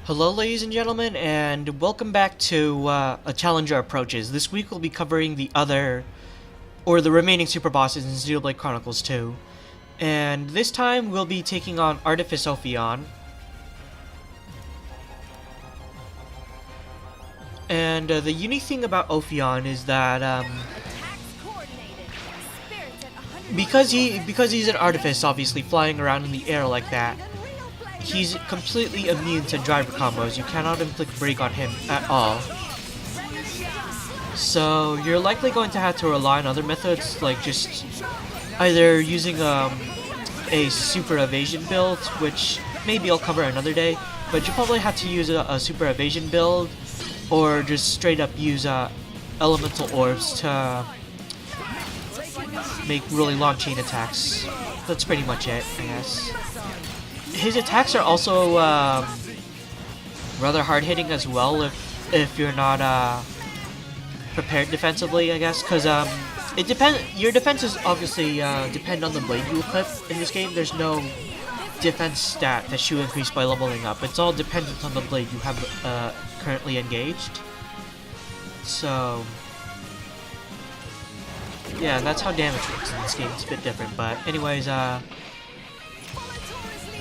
Hello ladies and gentlemen, and welcome back to A Challenger Approaches. This week we'll be covering the remaining super bosses in Xenoblade Chronicles 2. And this time we'll be taking on Artifice Ophion. And the unique thing about Ophion is that because he's an artifice, obviously flying around in the air like that, he's completely immune to driver combos. You cannot inflict break on him at all. So you're likely going to have to rely on other methods, like just either using a super evasion build, which maybe I'll cover another day, but you probably have to use a super evasion build, or just straight up use elemental orbs to make really long chain attacks. That's pretty much it, I guess. His attacks are also rather hard-hitting as well if you're not prepared defensively, I guess, because it depends. Your defenses obviously depend on the blade you equip in this game. There's no defense stat that you increase by leveling up. It's all dependent on the blade you have currently engaged. So yeah, that's how damage works in this game. It's a bit different, but anyways,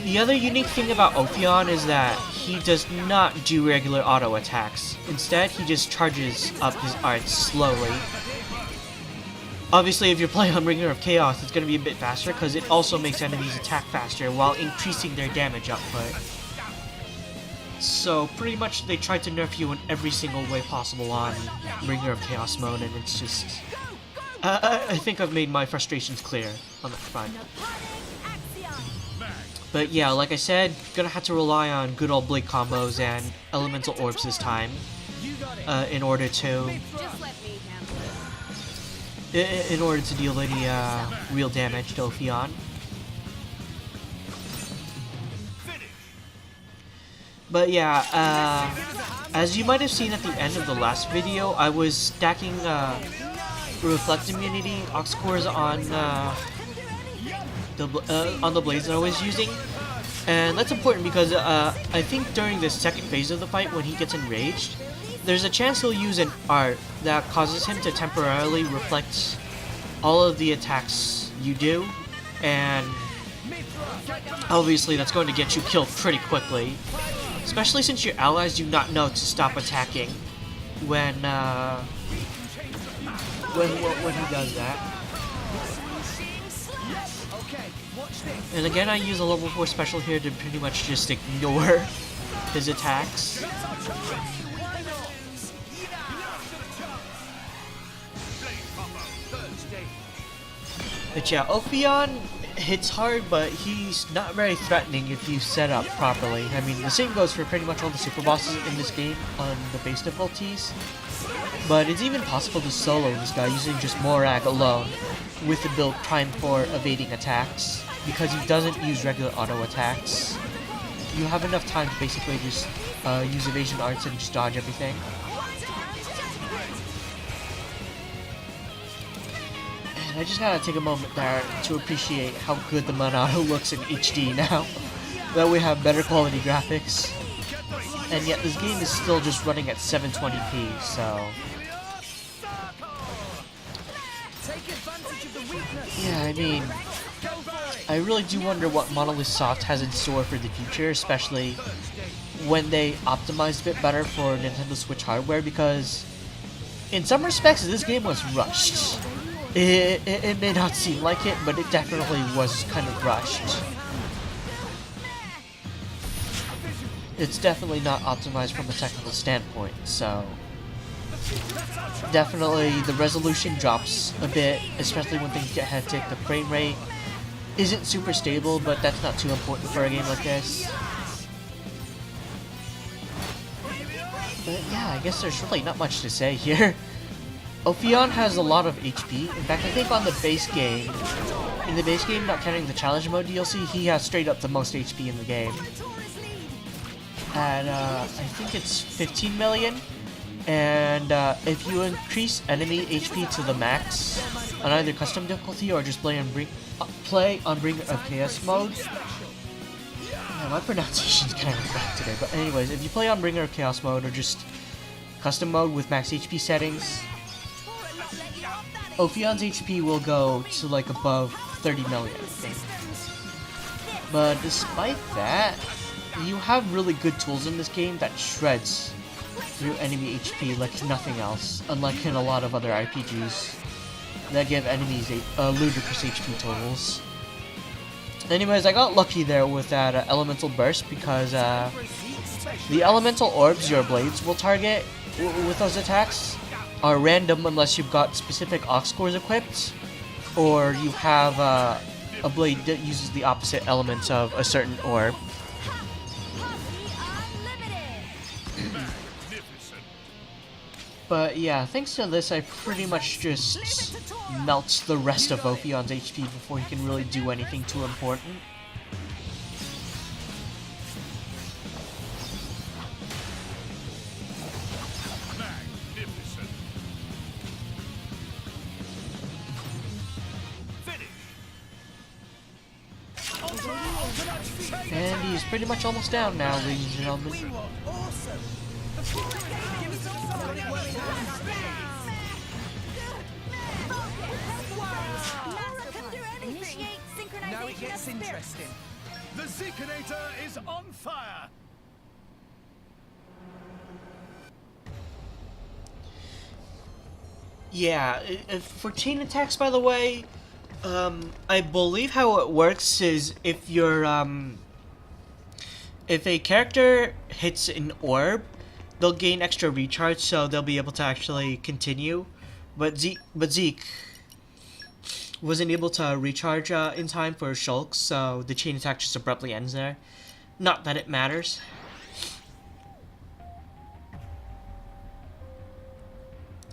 the other unique thing about Ophion is that he does not do regular auto attacks. Instead, he just charges up his arts slowly. Obviously, if you're playing on Ringer of Chaos, it's going to be a bit faster because it also makes enemies attack faster while increasing their damage output. So pretty much they tried to nerf you in every single way possible on Ringer of Chaos mode, and it's just... I think I've made my frustrations clear on that front. But yeah, like I said, gonna have to rely on good old blade combos and elemental orbs this time in order to deal any real damage to Ophion. But yeah, as you might have seen at the end of the last video, I was stacking reflect immunity aux cores on the blades that I was using, and that's important because I think during the second phase of the fight, when he gets enraged, there's a chance he'll use an art that causes him to temporarily reflect all of the attacks you do, and obviously that's going to get you killed pretty quickly, especially since your allies do not know to stop attacking when he does that. And again, I use a level 4 special here to pretty much just ignore his attacks. But yeah, Ophion hits hard, but he's not very threatening if you set up properly. I mean, the same goes for pretty much all the super bosses in this game on the base difficulties. But it's even possible to solo this guy using just Morag alone with the build primed for evading attacks, because he doesn't use regular auto attacks. You have enough time to basically just use evasion arts and just dodge everything. And I just gotta take a moment there to appreciate how good the Monado looks in HD now that we have better quality graphics. And yet this game is still just running at 720p, so... yeah, I mean, I really do wonder what Monolith Soft has in store for the future, especially when they optimize a bit better for Nintendo Switch hardware, because in some respects this game was rushed. It may not seem like it, but it definitely was kind of rushed. It's definitely not optimized from a technical standpoint, so definitely the resolution drops a bit, especially when things get hectic. The frame rate isn't super stable, but that's not too important for a game like this. But yeah, I guess there's really not much to say here. Ophion has a lot of HP. In fact, I think on the base game, not counting the challenge mode DLC, he has straight up the most HP in the game. At I think it's 15 million. And if you increase enemy HP to the max on either custom difficulty or just play on Bringer of Chaos mode, Yeah, my pronunciation's kind of bad today, but anyways, if you play on Bringer Chaos Mode or just custom mode with max HP settings, Ophion's HP will go to like above 30 million, I think. But despite that, you have really good tools in this game that shreds through enemy HP like nothing else, unlike in a lot of other RPGs that give enemies ludicrous HP totals. Anyways, I got lucky there with that elemental burst because the elemental orbs your blades will target with those attacks are random unless you've got specific aux cores equipped, or you have a blade that uses the opposite elements of a certain orb. But yeah, thanks to this, I pretty much just melt the rest of Ophion's HP before he can really do anything too important. And he's pretty much almost down now, ladies and gentlemen. Now it gets interesting. The Zeekinator is on fire. Yeah, for chain attacks, by the way, I believe how it works is if you're if a character hits an orb, they'll gain extra recharge, so they'll be able to actually continue. But Zeke wasn't able to recharge in time for Shulk, so the chain attack just abruptly ends there. Not that it matters.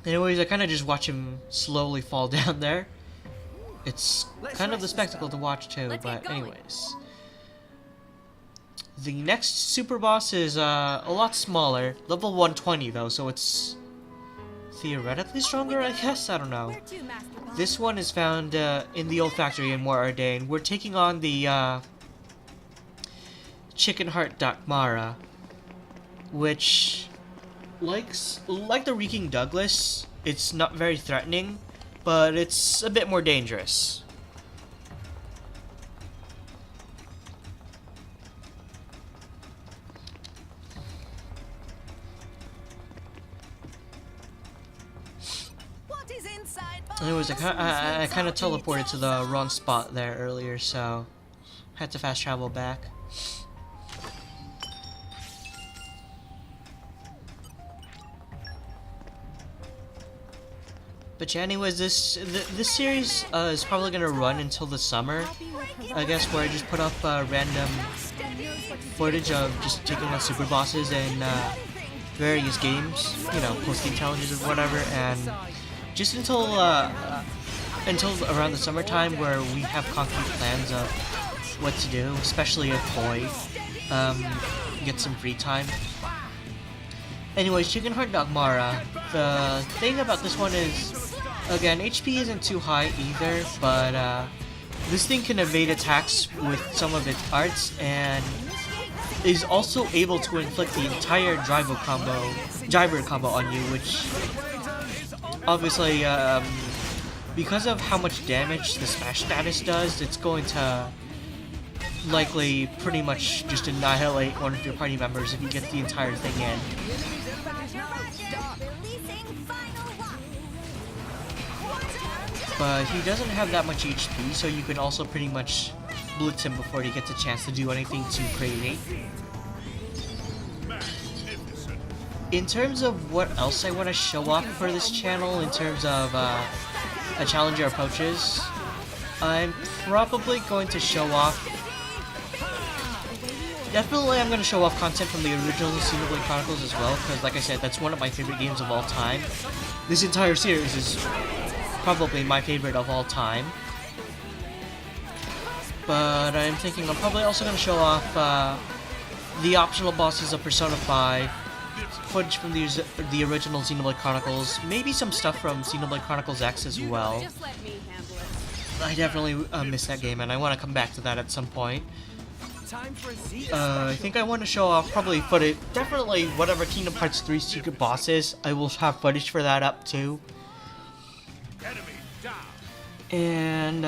Anyways, I kind of just watch him slowly fall down there. It's kind of the spectacle to watch too, but anyways. The next super boss is a lot smaller, level 120 though, so it's theoretically stronger, I guess? I don't know. This one is found in the old factory in War Ardain. We're taking on the Chickenheart Dagmara, which, like the Reeking Douglas, it's not very threatening, but it's a bit more dangerous. Anyways, I kind of teleported to the wrong spot there earlier, so had to fast travel back. But yeah, anyways, this series is probably gonna run until the summer, I guess, where I just put up random footage of just taking on super bosses in various games, you know, post-game challenges or whatever, and just until around the summertime, where we have concrete plans of what to do, especially if Boy gets some free time. Anyways, Chickenheart Dagmara, the thing about this one is, again, HP isn't too high either, but this thing can evade attacks with some of its arts, and is also able to inflict the entire driver combo on you, which obviously, because of how much damage the smash status does, it's going to likely pretty much just annihilate one of your party members if you get the entire thing in. But he doesn't have that much HP, so you can also pretty much blitz him before he gets a chance to do anything too crazy. In terms of what else I want to show off for this channel, in terms of a challenger approaches, I'm probably going to show off... Definitely I'm going to show off content from the original Xenoblade Chronicles as well, because like I said, that's one of my favorite games of all time. This entire series is probably my favorite of all time. But I'm thinking I'm probably also going to show off the optional bosses of Persona 5, footage from the original Xenoblade Chronicles, maybe some stuff from Xenoblade Chronicles X as well. I definitely miss that game, and I want to come back to that at some point. Time for a Z. I think I want to show off probably footage, definitely whatever Kingdom Hearts 3 secret bosses. I will have footage for that up too. Enemy down. And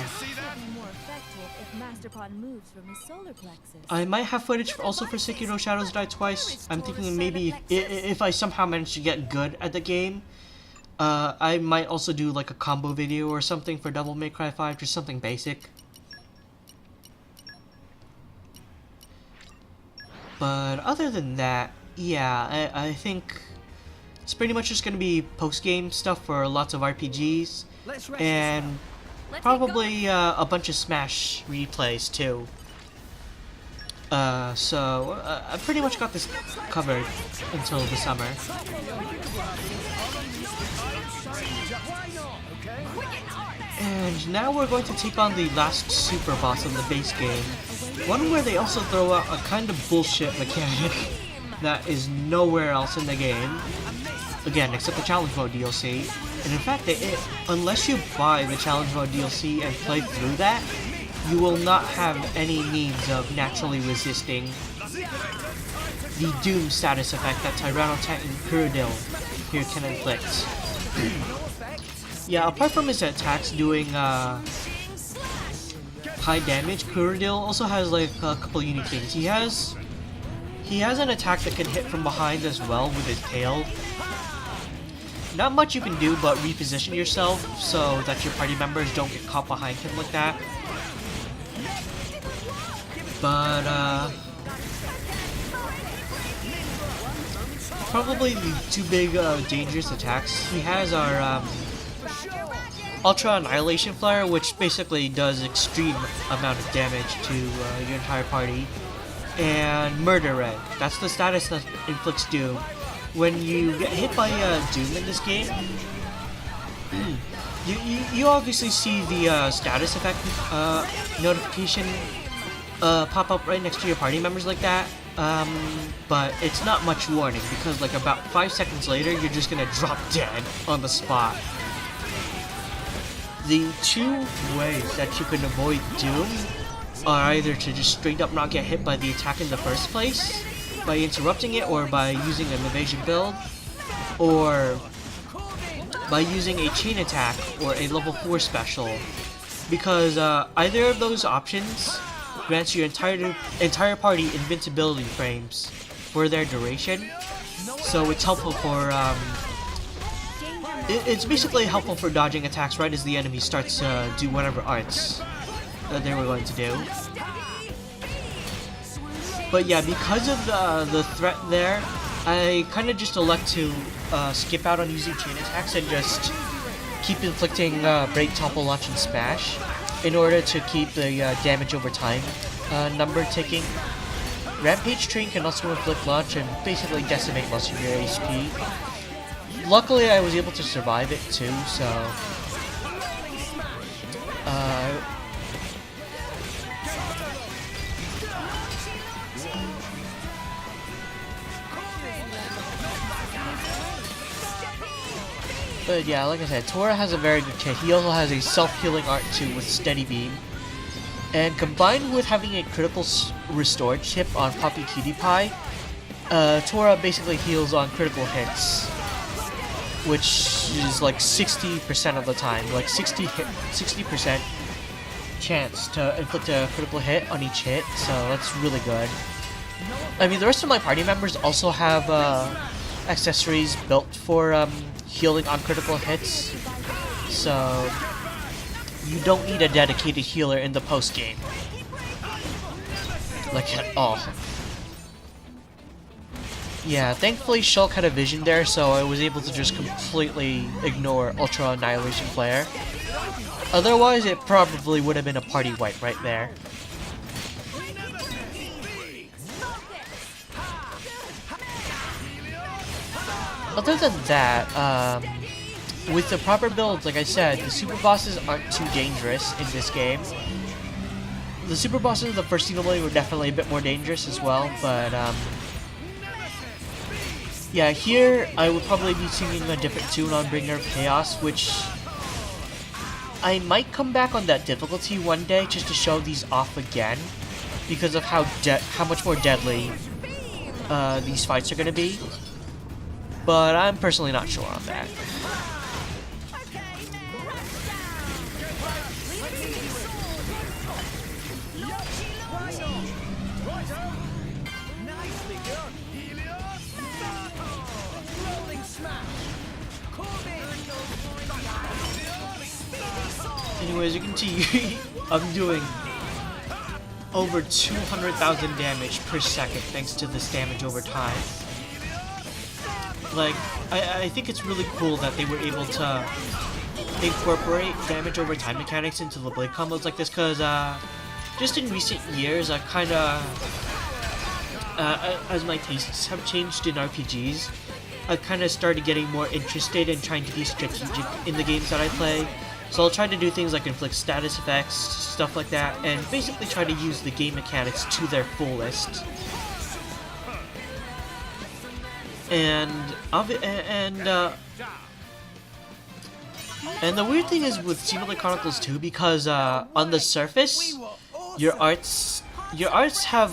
See that? More effective if Masterpod moves from his solar plexus. I might have footage also for Sekiro Shadows Die Twice. I'm thinking maybe if I somehow manage to get good at the game, I might also do like a combo video or something for Devil May Cry 5, just something basic. But other than that, yeah, I think it's pretty much just going to be post-game stuff for lots of RPGs, Let's rest and probably a bunch of Smash replays too. So I pretty much got this covered until the summer. Why not? Okay. And now we're going to take on the last super boss of the base game. One where they also throw out a kind of bullshit mechanic that is nowhere else in the game. Again, except the Challenge Mode DLC. And in fact, unless you buy the Challenge Mode DLC and play through that, you will not have any means of naturally resisting the Doom status effect that Tyranno Titan Kurodil here can inflict. Yeah, apart from his attacks doing high damage, Kurodil also has like a couple unique things. He has an attack that can hit from behind as well with his tail. Not much you can do but reposition yourself so that your party members don't get caught behind him like that. But probably the two big dangerous attacks he has are Ultra Annihilation Flare, which basically does extreme amount of damage to your entire party, and Murder Red. That's the status that inflicts Doom. When you get hit by Doom in this game, you obviously see the status effect notification pop up right next to your party members like that, but it's not much warning because like about 5 seconds later you're just gonna drop dead on the spot. The two ways that you can avoid Doom are either to just straight up not get hit by the attack in the first place, by interrupting it, or by using an evasion build, or by using a chain attack or a level 4 special, because either of those options grants your entire party invincibility frames for their duration, so it's helpful for it's basically helpful for dodging attacks right as the enemy starts to do whatever arts that they were going to do. But yeah, because of the threat there, I kind of just elect to skip out on using chain attacks and just keep inflicting Break, Topple, Launch, and Smash in order to keep the damage over time number ticking. Rampage Train can also inflict launch and basically decimate most of your HP. Luckily, I was able to survive it too, so but yeah, like I said, Tora has a very good kit. He also has a self-healing art too with Steady Beam. And combined with having a critical restore chip on Poppy Cutie Pie, Tora basically heals on critical hits, which is like 60% of the time, like 60% chance to inflict a critical hit on each hit, so that's really good. I mean, the rest of my party members also have accessories built for healing on critical hits, so you don't need a dedicated healer in the post game, like at all. Yeah, thankfully Shulk had a vision there, so I was able to just completely ignore Ultra Annihilation Flare. Otherwise, it probably would have been a party wipe right there. Other than that, with the proper builds, like I said, the super bosses aren't too dangerous in this game. The super bosses of the first Xenoblade were definitely a bit more dangerous as well, but yeah, here I would probably be singing a different tune on Bringer of Chaos, which I might come back on that difficulty one day just to show these off again. because of how much more deadly these fights are gonna be. But I'm personally not sure on that. Anyways, you can see I'm doing over 200,000 damage per second thanks to this damage over time. Like, I think it's really cool that they were able to incorporate damage over time mechanics into the blade combos like this, because just in recent years, I kind of, as my tastes have changed in RPGs, I kind of started getting more interested in trying to be strategic in the games that I play. So I'll try to do things like inflict status effects, stuff like that, and basically try to use the game mechanics to their fullest. And the weird thing is with Xenoblade Chronicles 2, because on the surface, your arts have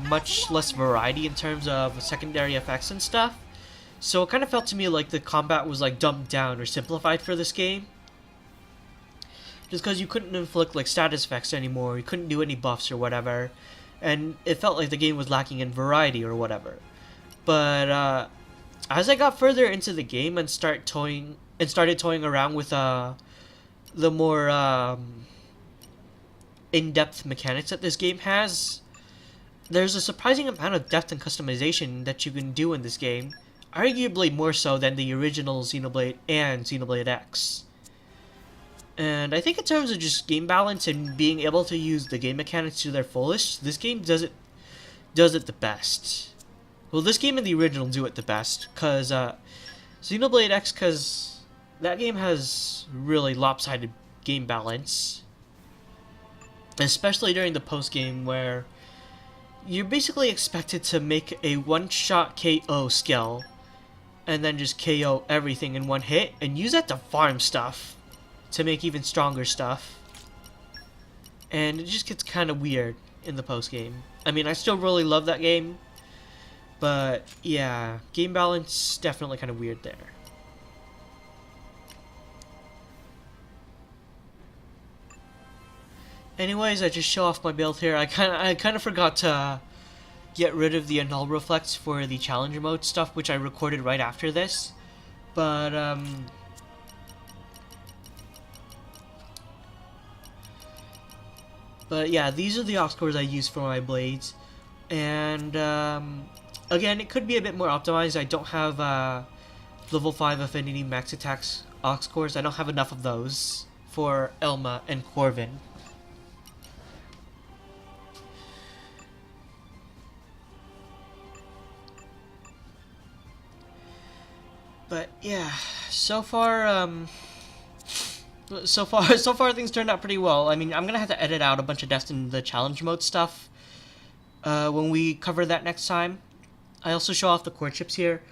much less variety in terms of secondary effects and stuff. So it kind of felt to me like the combat was like dumbed down or simplified for this game. Just because you couldn't inflict like status effects anymore, you couldn't do any buffs or whatever, and it felt like the game was lacking in variety or whatever. But as I got further into the game and started toying around with the more in-depth mechanics that this game has, there's a surprising amount of depth and customization that you can do in this game, arguably more so than the original Xenoblade and Xenoblade X. And I think in terms of just game balance and being able to use the game mechanics to their fullest, this game does it the best. Well, this game and the original do it the best, because Xenoblade X, because that game has really lopsided game balance. Especially during the post-game, where you're basically expected to make a one-shot KO skill, and then just KO everything in one hit, and use that to farm stuff, to make even stronger stuff. And it just gets kind of weird in the post-game. I mean, I still really love that game, but yeah, game balance definitely kind of weird there. Anyways, I just show off my build here. I kind of forgot to get rid of the null reflects for the challenger mode stuff, which I recorded right after this. But yeah, these are the aux cores I use for my blades. And again, it could be a bit more optimized. I don't have level 5 affinity max attacks aux cores. I don't have enough of those for Elma and Corvin. But yeah, so far things turned out pretty well. I mean, I'm gonna have to edit out a bunch of deaths in the challenge mode stuff when we cover that next time. I also show off the core chips here.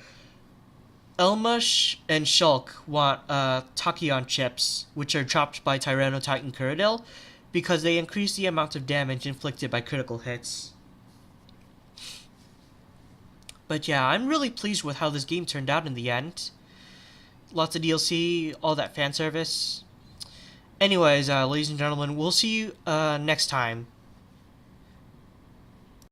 Elma and Shulk want Dilaton Chips, which are dropped by Tyranno Titan Kuradil, because they increase the amount of damage inflicted by critical hits. But yeah, I'm really pleased with how this game turned out in the end. Lots of DLC, all that fan service. Anyways, ladies and gentlemen, we'll see you next time